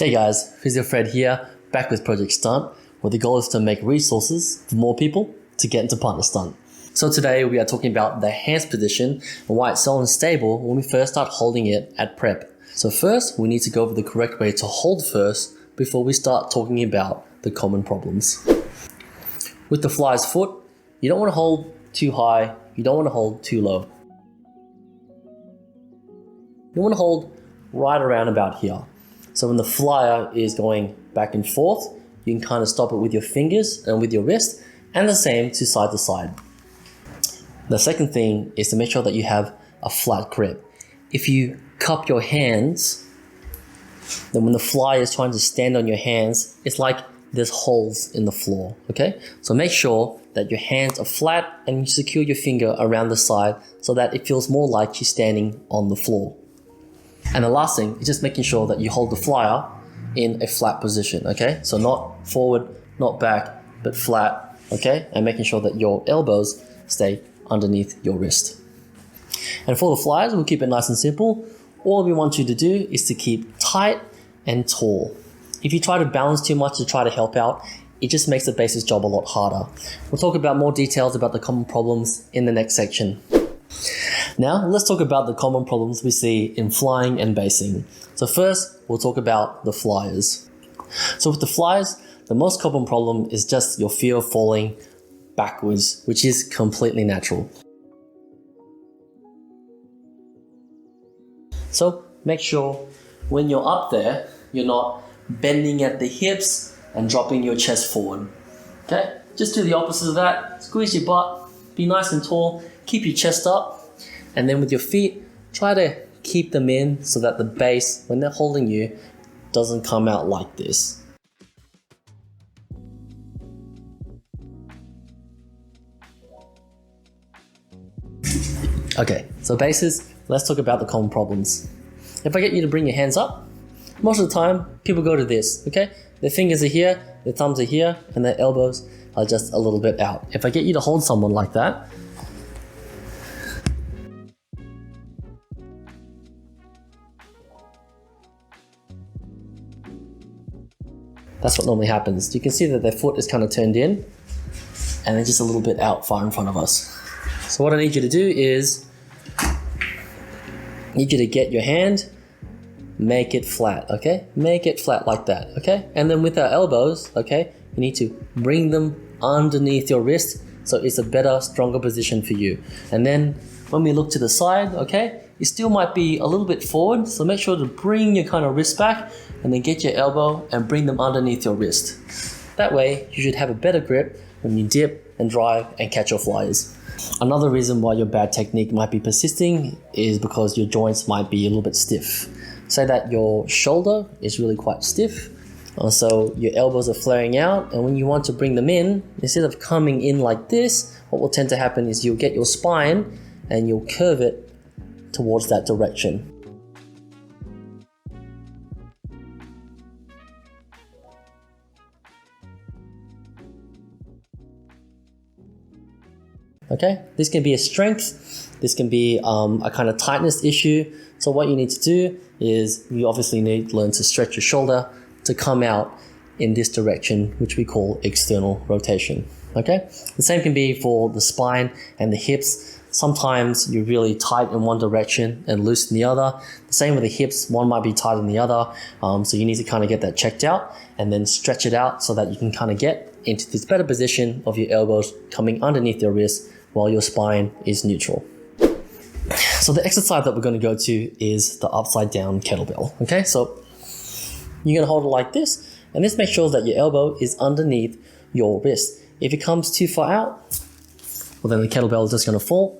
Hey guys, Physio Fred here, back with Project Stunt, where the goal is to make resources for more people to get into partner stunt. So today we are talking about the hands position and why it's so unstable when we first start holding it at prep. So first, we need to go over the correct way to hold first before we start talking about the common problems. With the flyer's foot, you don't want to hold too high, you don't want to hold too low. You want to hold right around about here. So when the flyer is going back and forth, you can kind of stop it with your fingers and with your wrist, and the same to side. The second thing is to make sure that you have a flat grip. If you cup your hands, then when the flyer is trying to stand on your hands, it's like there's holes in the floor, okay? So make sure that your hands are flat and you secure your finger around the side so that it feels more like you're standing on the floor. And the last thing is just making sure that you hold the flyer in a flat position, okay? So not forward, not back, but flat, okay? And making sure that your elbows stay underneath your wrist. And for the flyers, we'll keep it nice and simple. All we want you to do is to keep tight and tall. If you try to balance too much to try to help out, it just makes the base's job a lot harder. We'll talk about more details about the common problems in the next section. Now, let's talk about the common problems we see in flying and basing. So first, we'll talk about the flyers. So with the flyers, the most common problem is just your fear of falling backwards, which is completely natural. So make sure when you're up there, you're not bending at the hips and dropping your chest forward. Okay? Just do the opposite of that. Squeeze your butt, be nice and tall, keep your chest up, and then with your feet, try to keep them in so that the base, when they're holding you, doesn't come out like this. Okay, so bases, let's talk about the common problems. If I get you to bring your hands up, most of the time, people go to this, okay? Their fingers are here, their thumbs are here, and their elbows are just a little bit out. If I get you to hold someone like that, that's what normally happens. You can see that their foot is kind of turned in and they're just a little bit out far in front of us. So what I need you to do is, I need you to get your hand, make it flat, okay? Make it flat like that, okay? And then with our elbows, okay, you need to bring them underneath your wrist so it's a better, stronger position for you. And then when we look to the side, okay, you still might be a little bit forward, so make sure to bring your kind of wrist back and then get your elbow and bring them underneath your wrist. That way, you should have a better grip when you dip and drive and catch your flyers. Another reason why your bad technique might be persisting is because your joints might be a little bit stiff. Say that your shoulder is really quite stiff, so your elbows are flaring out, and when you want to bring them in, instead of coming in like this, what will tend to happen is you'll get your spine and you'll curve it towards that direction. Okay, this can be a strength, this can be a kind of tightness issue. So what you need to do is you obviously need to learn to stretch your shoulder to come out in this direction, which we call external rotation. Okay, the same can be for the spine and the hips. Sometimes you're really tight in one direction and loose in the other. The same with the hips, one might be tight in the other. So you need to kind of get that checked out and then stretch it out so that you can kind of get into this better position of your elbows coming underneath your wrist while your spine is neutral. So the exercise that we're going to go to is the upside down kettlebell. Okay, so you're going to hold it like this, and this makes sure that your elbow is underneath your wrist. If it comes too far out, well then the kettlebell is just going to fall.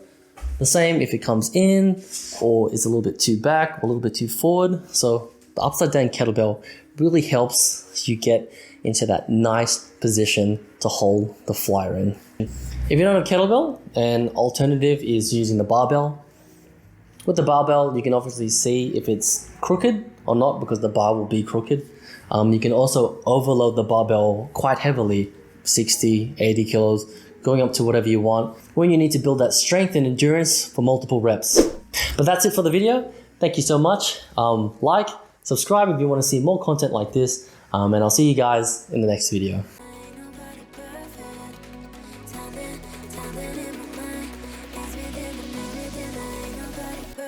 The same if it comes in or is a little bit too back or a little bit too forward. So the upside down kettlebell really helps you get into that nice position to hold the flyer in. If you don't have a kettlebell, an alternative is using the barbell. With the barbell, you can obviously see if it's crooked or not because the bar will be crooked. You can also overload the barbell quite heavily, 60, 80 kilos, going up to whatever you want, when you need to build that strength and endurance for multiple reps. But that's it for the video. Thank you so much. Like, Subscribe if you want to see more content like this, and I'll see you guys in the next video. Ain't nobody perfect. Something in my mind. Got me thinking, ain't nobody perfect.